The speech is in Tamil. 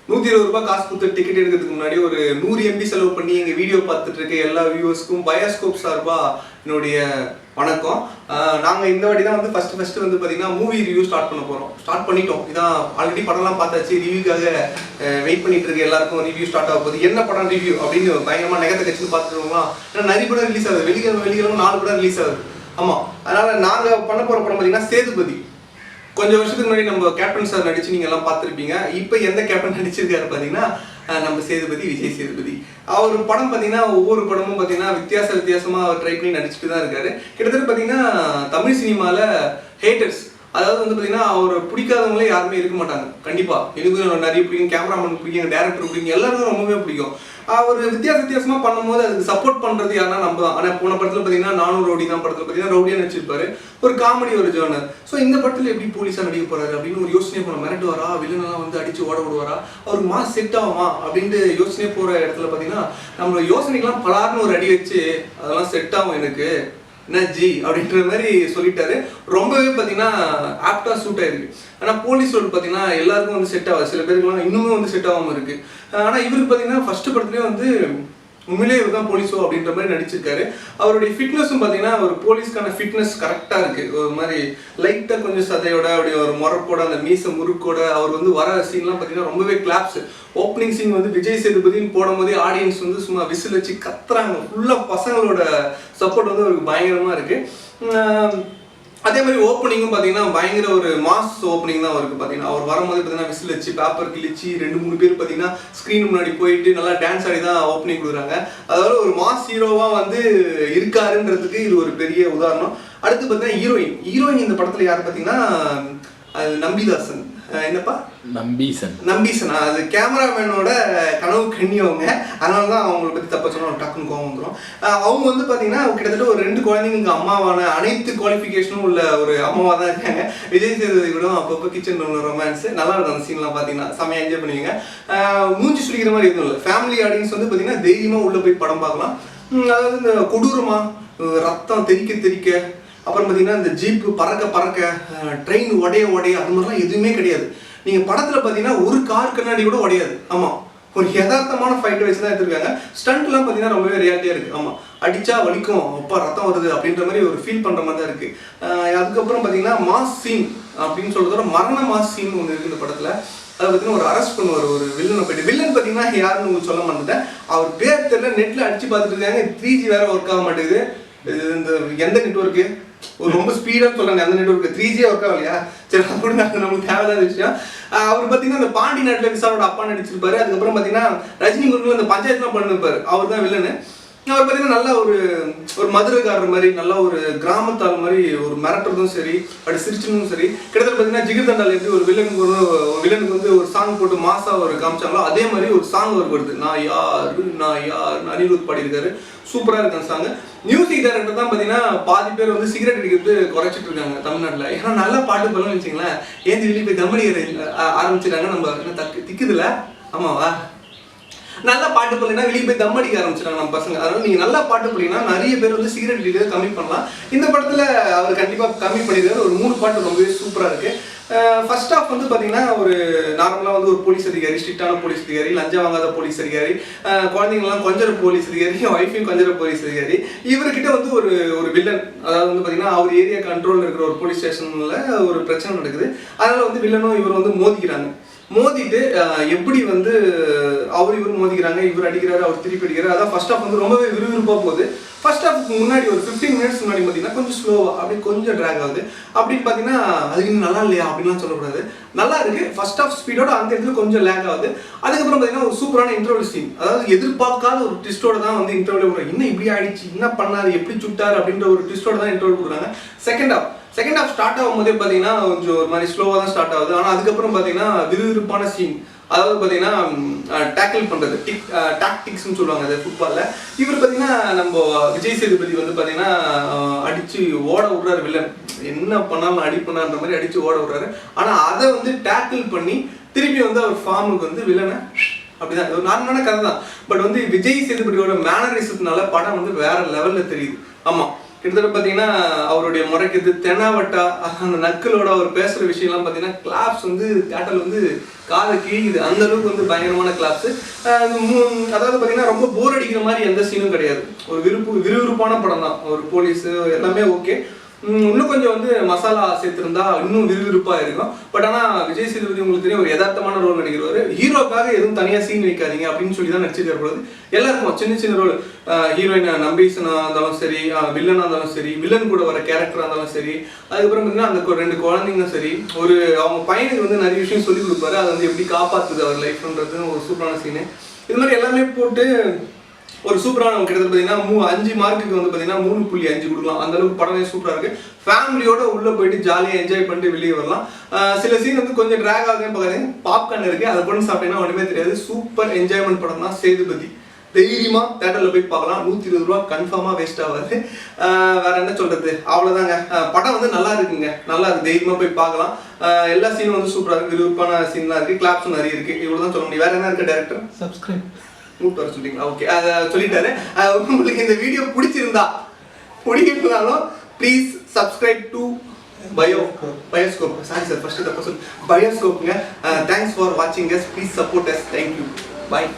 120 காசு கொடுத்து டிக்கெட் எடுக்கிறதுக்கு முன்னாடி ஒரு 100 MB செலவு பண்ணி எங்கள் வீடியோ பார்த்துட்டு இருக்க எல்லா வியூவர்ஸ்க்கும் பயாஸ்கோப் சார்பாக என்னுடைய வணக்கம். நாங்கள் இந்த வாட்டி தான் வந்து ஃபஸ்ட்டு வந்து பார்த்தீங்கன்னா மூவி ரிவ்யூ ஸ்டார்ட் பண்ணிட்டோம். இதான் ஆல்ரெடி படம்லாம் பார்த்தாச்சு, ரிவ்யூக்காக வெயிட் பண்ணிட்டு இருக்க எல்லாருக்கும் ரிவ்யூ ஸ்டார்ட் ஆக போகுது. என்ன படம் ரிவ்யூ அப்படின்னு பயங்கரமாக நெகத்தை கட்சின்னு பார்த்துருவோங்களா? ஏன்னா நிறைய படம் ரிலீஸ் ஆகுது, வெளிக்கிழமை 4 படம் ரிலீஸ் ஆகுது. ஆமாம், அதனால் நாங்கள் பண்ண போகிற படம் பார்த்தீங்கன்னா சேதுபதி. கொஞ்சம் வருஷத்துக்கு முன்னாடி நம்ம கேப்டன் சார் நடிச்சு நீங்க எல்லாம் பார்த்துருப்பீங்க. இப்போ எந்த கேப்டன் நடிச்சிருக்காரு பார்த்தீங்கன்னா நம்ம சேதுபதி, விஜய் சேதுபதி. அவர் படம் பார்த்தீங்கன்னா ஒவ்வொரு படமும் பார்த்தீங்கன்னா வித்தியாசமா ட்ரை பண்ணி நடிச்சுட்டு தான் இருக்காரு. கிட்டத்தட்ட பார்த்தீங்கன்னா தமிழ் சினிமாவில் ஹேட்டர்ஸ், அதாவது வந்து பார்த்தீங்கன்னா அவர் பிடிக்காதவங்களே யாருமே இருக்க மாட்டாங்க. கண்டிப்பாக எனக்கு நிறைய பிடிக்கும், கேமராமேன் பிடிக்கும், டேரக்டர் பிடிக்கும், எல்லாருக்கும் ரொம்பவே பிடிக்கும். அவர் வித்தியாசமாக பண்ணும்போது அதுக்கு சப்போர்ட் பண்ணுறது யாருன்னா நம்ம தான். ஆனால் போன படத்தில் பார்த்தீங்கன்னா நானும் ரவுடி தான் படத்தில் பார்த்தீங்கன்னா ரவுடியாக நடிச்சிருப்பாரு, ஒரு காமெடி ஒரு ஜோனர். ஸோ இந்த படத்தில் எப்படி போலீஸாக நடிக்க போறாரு அப்படின்னு ஒரு யோசனை போன மிரட்டுவாரா, வில்லனெல்லாம் வந்து அடிச்சு ஓட விடுவாரா, அவருக்கு மாஸ் செட் ஆகுமா அப்படின்ட்டு யோசனையே போகிற இடத்துல பார்த்தீங்கன்னா நம்ம யோசனைக்கெல்லாம் பலார்னு ஒரு அடி வச்சு அதெல்லாம் செட் ஆகும் எனக்கு என்ன ஜி அப்படின்ற மாதிரி சொல்லிட்டாரு. ரொம்பவே பார்த்தீங்கன்னா ஆப்டாக சூட் ஆயிருக்கு. ஆனால் போலீஸ் ரோல் பார்த்தீங்கன்னா எல்லாருக்கும் வந்து செட் ஆகாது, சில பேருக்குலாம் இன்னுமே வந்து செட் ஆகாமல் இருக்கு. ஆனால் இவருக்கு பார்த்தீங்கன்னா ஃபர்ஸ்ட் படத்துலேயே வந்து உண்மையிலே இவர் தான் போலீஸோ அப்படின்ற மாதிரி நடிச்சிருக்காரு. அவருடைய ஃபிட்னஸும் பார்த்தீங்கன்னா ஒரு போலீஸ்க்கான ஃபிட்னஸ் கரெக்டாக இருக்குது. ஒரு மாதிரி லைட்டாக கொஞ்சம் சதையோட அப்படி ஒரு முறப்போட அந்த மீச முறுக்கோட அவர் வந்து வர சீன்லாம் பார்த்தீங்கன்னா ரொம்பவே கிளாப்ஸ். ஓப்பனிங் சீன் வந்து விஜய் சேதுபதினு போடும் போதே ஆடியன்ஸ் வந்து சும்மா விசில் வச்சு கத்துறாங்க. ஃபுல்லாக பசங்களோட சப்போர்ட் வந்து அவருக்கு பயங்கரமாக இருக்குது. அதே மாதிரி ஓப்பனிங்கும் பார்த்தீங்கன்னா பயங்கர ஒரு மாஸ் ஓப்பனிங் தான் அவருக்கு. பார்த்தீங்கன்னா அவர் வரும்போது பார்த்தீங்கன்னா விசில் வச்சு பேப்பர் கிழிச்சு 2-3 பேர் பார்த்தீங்கன்னா ஸ்க்ரீன் முன்னாடி போயிட்டு நல்லா டான்ஸ் ஆடி தான் ஓப்பனிங் கொடுக்குறாங்க. அதாவது ஒரு மாஸ் ஹீரோவாக வந்து இருக்காருன்றதுக்கு இது ஒரு பெரிய உதாரணம். அடுத்து பார்த்தீங்கன்னா ஹீரோயின் இந்த படத்தில் யார் பார்த்தீங்கன்னா அது நம்பிதாசன். என்னப்பா நம்பீசன். அது கேமராமேனோட கனவு கண்ணி அவங்க. அதனால தான் அவங்கள பற்றி தப்பா சொன்னா டக்குன்னு கோவம் வந்துடும். அவங்க வந்து பார்த்தீங்கன்னா கிட்டத்தட்ட ஒரு 2 குழந்தைங்களுக்கு அம்மாவான அனைத்து குவாலிஃபிகேஷனும் உள்ள ஒரு அம்மாவாக தான் இருக்காங்க. விஜய் சேதுபதி கூட அப்பப்போ கிச்சன் ரொமான்ஸ் நல்லா இருக்கும். அந்த சீன்லாம் பார்த்தீங்கன்னா செம்மையாக என்ஜாய் பண்ணுவீங்க. மூஞ்சி சுழிக்கிற மாதிரி எதுவும் இல்லை. ஃபேமிலி ஆடியன்ஸ் வந்து பார்த்தீங்கன்னா தைரியமாக உள்ளே போய் படம் பார்க்கலாம். அதாவது இந்த கொடூரமா ரத்தம் தெரிக்க அப்புறம் பார்த்தீங்கன்னா இந்த ஜீப்பு பறக்க ட்ரெயின் உடைய அது மாதிரிலாம் எதுவுமே கிடையாது. நீங்கள் படத்தில் பார்த்தீங்கன்னா ஒரு கார் கண்ணாடி கூட உடையாது. ஆமாம், ஒரு யதார்த்தமான ஃபைட் வச்சு தான் எடுத்துருக்காங்க. ஸ்டண்ட்லாம் பார்த்தீங்கன்னா ரொம்பவே ரியாலிட்டியாக இருக்குது. ஆமாம், அடித்தா வலிக்கும், அப்பா ரத்தம் வருது அப்படின்ற மாதிரி ஒரு ஃபீல் பண்ணுற மாதிரி தான் இருக்குது. அதுக்கப்புறம் பார்த்தீங்கன்னா மாஸ் சீன் அப்படின்னு சொல்கிறதோட மரண மாஸ் சீன் ஒன்று இருக்குது இந்த படத்தில். அதை பார்த்தீங்கன்னா ஒரு அரெஸ்ட் பண்ணுவார் ஒரு வில்லனை போய்ட்டு. வில்லன் பார்த்தீங்கன்னா யாருன்னு சொல்ல மாட்டேன், அவர் பேர் தெரியல, நெட்டில் அடித்து பார்த்துட்டு இருக்காங்க. 3G வேற ஒர்க் ஆக மாட்டேங்குது. இந்த எந்த நெட்ஒர்க்கு ஒரு ரொம்ப ஸ்பீடாக சொல்கிறாங்க, அந்த நெட்ஒர்க்கு 3G ஒர்க் ஆகலையா? சரி, அப்படி நம்மளுக்கு தேவையில்லாத விஷயம். அவர் பார்த்தீங்கன்னா இந்த பாண்டி நாட்டில் விசாலோட அப்பா நடிச்சிருப்பாரு. அதுக்கப்புறம் பார்த்தீங்கன்னா ரஜினி குருக்குள்ள இந்த பஞ்சாயத்துலாம் பண்ணிருப்பாரு, அவர் தான் வில்லனு. அவர் பார்த்தீங்கன்னா நல்லா ஒரு மதுரைக்காரர் மாதிரி, நல்லா ஒரு கிராமத்தால் மாதிரி ஒரு மிரட்டுறதும் சரி, அப்படி சிரிச்சதும் சரி. கிட்டத்தட்ட பார்த்தீங்கன்னா ஜிகர்தண்டால் எப்படி ஒரு வில்லனுக்கு வந்து ஒரு சாங் போட்டு மாசா ஒரு காமிச்சாங்களோ அதே மாதிரி ஒரு சாங் வருது, நான் யார் அனிருத் பாடியிருக்காரு. சூப்பராக இருக்கு அந்த சாங். மியூசிக் டைரக்டர் தான் பார்த்தீங்கன்னா பாதி பேர் வந்து சிகரெட் அடிக்கிறது குறைச்சிட்டு இருக்காங்க தமிழ்நாட்டில். ஏன்னா நல்லா பாட்டு பண்ணலன்னு வச்சுங்களேன், ஏந்தி வெளியே போய் தம்மடி ஆரம்பிச்சிட்டாங்க. நம்ம என்ன திக்குதுல, ஆமாவா? நல்லா பாட்டு போலீங்கன்னா வெளியே போய் தம் அடிக்க ஆரம்பிச்சிட்டாங்க நம்ம பசங்க. அதனால நீங்க நல்லா பாட்டு போலீங்கன்னா நிறைய பேர் வந்து சிகரெட் அடிக்கிறத கம்மி பண்ணலாம். இந்த படத்துல அவர் கண்டிப்பாக கம்மி பண்ணியிருக்காரு. ஒரு 3 பாட்டு ரொம்பவே சூப்பராக இருக்கு. ஃபர்ஸ்ட் ஆஃப் வந்து பார்த்தீங்கன்னா ஒரு நார்மலாக வந்து ஒரு போலீஸ் அதிகாரி, ஸ்ட்ரிக்டான போலீஸ் அதிகாரி, லஞ்சம் வாங்காத போலீஸ் அதிகாரி, குழந்தைங்களாம் கொஞ்சற போலீஸ் அதிகாரி, ஒய்ஃபையும் கொஞ்சற போலீஸ் அதிகாரி. இவர்கிட்ட வந்து ஒரு வில்லன், அதாவது வந்து பார்த்தீங்கன்னா அவர் ஏரியா கண்ட்ரோலில் இருக்கிற ஒரு போலீஸ் ஸ்டேஷனில் ஒரு பிரச்சனை நடக்குது. அதனால வந்து வில்லனும் இவர் வந்து மோதிட்டு எப்படி வந்து இவர் மோதிக்கிறாங்க, இவர் அடிக்கிறாரு, அவர் திருப்பி அடிக்கிறாரு. அதான் ஃபர்ஸ்ட் ஆஃப் வந்து ரொம்பவே விறுவிறுப்பாக போகுது. ஃபர்ஸ்ட் ஹாஃப்க்கு முன்னாடி ஒரு 15 மினிட்ஸ் முன்னாடி பார்த்தீங்கன்னா கொஞ்சம் ஸ்லோவாக அப்படி கொஞ்சம் ட்ராக் ஆகுது. அப்படின்னு பார்த்தீங்கன்னா அது இன்னும் நல்லா இல்லையா அப்படின்லாம் சொல்லக்கூடாது, நல்லா இருக்கு. ஃபர்ஸ்ட் ஹாஃப் ஸ்பீடோட அந்த இடத்துல கொஞ்சம் லேக் ஆகுது. அதுக்கப்புறம் பார்த்தீங்கன்னா ஒரு சூப்பரான இன்டர்வல் சீன், அதாவது எதிர்பார்க்காத ஒரு ட்விஸ்டோட தான் வந்து இன்டர்வல் கொடுக்குறாங்க. இன்னும் இப்படி ஆயிடுச்சு, என்ன பண்ணாரு, எப்படி சுட்டாரு அப்படின்ற ஒரு ட்விஸ்டோட தான் இன்டர்வல் கொடுக்குறாங்க. செகண்ட் ஹாஃப் ஸ்டார்ட் ஆகும் போதே பார்த்தீங்கன்னா கொஞ்சம் ஒரு மாதிரி ஸ்லோவாக தான் ஸ்டார்ட் ஆகுது. ஆனால் அதுக்கப்புறம் பார்த்தீங்கன்னா விறுவிறுப்பான சீன், அதாவது பார்த்தீங்கன்னா டேக்கிள் பண்ணுறது, டாக்டிக்ஸ்னு சொல்லுவாங்க அது ஃபுட்பாலில். இவர் பார்த்தீங்கன்னா நம்ம விஜய் சேதுபதி வந்து பார்த்தீங்கன்னா அடித்து ஓட விட்றாரு வில்லன். என்ன பண்ணாலும் அடி பண்ணான்ற மாதிரி அடித்து ஓட விட்றாரு. ஆனால் அதை வந்து டேக்கிள் பண்ணி திருப்பி வந்து அவர் ஃபார்முக்கு வந்து வில்லனை அப்படிதான். ஒரு நார்மலான கதை தான். பட் வந்து விஜய் சேதுபதியோட மேனரிசத்தினால படம் வந்து வேற லெவலில் தெரியுது. ஆமாம், கிட்டத்தட்ட பார்த்தீங்கன்னா அவருடைய முறைக்கிறது தென்னாவட்டா அந்த நக்கலோட அவர் பேசுகிற விஷயம்லாம் பார்த்தீங்கன்னா கிளாப்ஸ் வந்து தேட்டரில் வந்து காதை கிழிக்குது, அந்த அளவுக்கு வந்து பயங்கரமான கிளாப்ஸ். அதாவது பார்த்தீங்கன்னா ரொம்ப போர் அடிக்கிற மாதிரி எந்த சீனும் கிடையாது. ஒரு விறுவிறுப்பான படம் தான். ஒரு போலீஸு எல்லாமே ஓகே. இன்னும் கொஞ்சம் வந்து மசாலா சேர்த்துருந்தா இன்னும் விறுவிறுப்பாக இருக்கும். பட் ஆனால் விஜய் சேதுபதி உங்களுக்கு தெரியும் ஒரு யதார்த்தமான ரோல் நடிக்கிறவர். ஹீரோக்காக எதுவும் தனியாக சீன் வைக்காதீங்க அப்படின்னு சொல்லி தான் நடிச்சிருக்கிறது. எல்லாருக்கும் சின்ன சின்ன ரோல், ஹீரோயின் நம்பீசனாக இருந்தாலும் சரி, வில்லனாக இருந்தாலும் சரி, வில்லன் கூட வர கேரக்டராக இருந்தாலும் சரி, அதுக்கப்புறம் பார்த்தீங்கன்னா அந்த 2 குழந்தைங்களும் சரி, ஒரு அவங்க பையனுக்கு வந்து நிறைய விஷயம் சொல்லிக் கொடுப்பாரு. அதை வந்து எப்படி காப்பாற்றுது அவர் லைஃப்ன்றது ஒரு சூப்பரான சீனு. இது மாதிரி எல்லாமே போட்டு ஒரு சூப்பரான கிட்டத்தட்ட பார்த்தீங்கன்னா 5 மார்க்குக்கு வந்து பார்த்தீங்கன்னா 3.5 கொடுக்கலாம். அந்த அளவுக்கு படமே சூப்பராக இருக்கு. ஃபேமிலியோட உள்ள போயிட்டு ஜாலியாக என்ஜாய் பண்ணிட்டு வெளியே வரலாம். சில சீன் வந்து கொஞ்சம் ட்ராக் ஆகுதுன்னு பார்க்காதீங்க, பாப்கார்ன் இருக்கு, அதை பண்ணி சாப்பிட்டீங்கன்னா ஒன்றுமே தெரியாது. சூப்பர் என்ஜாய்மெண்ட் படம் தான் சேதுபதி. தைரியமா தேட்டரில் போய் பார்க்கலாம். 120 ரூபா கன்ஃபார்மாக வேஸ்ட் ஆகாது. வேற என்ன சொல்றது, அவ்வளோதாங்க. படம் வந்து நல்லா இருக்குங்க, நல்லா இருக்கு, தைரியமா போய் பார்க்கலாம். எல்லா சீனும் வந்து சூப்பராக இருக்கு, விருப்பான சீன்லாம் இருக்கு, கிளாப்ஸும் நிறைய இருக்கு. இவ்வளோ தான் சொல்ல முடியும். வேற என்ன இருக்கு டேரக்டர்? சப்ஸ்கிரைப் மூட் வர சொல்லிங்களா? ஓகே, அதை சொல்லிட்டாரு. உங்களுக்கு இந்த வீடியோ பிடிச்சிருந்தாலும் please subscribe to Bioscope. Sorry sir, first தப்பா சொல்லு, பயோஸ்கோப்புங்க. தேங்க்ஸ் ஃபார் வாட்சிங் us. Please support us. Thank you. Bye.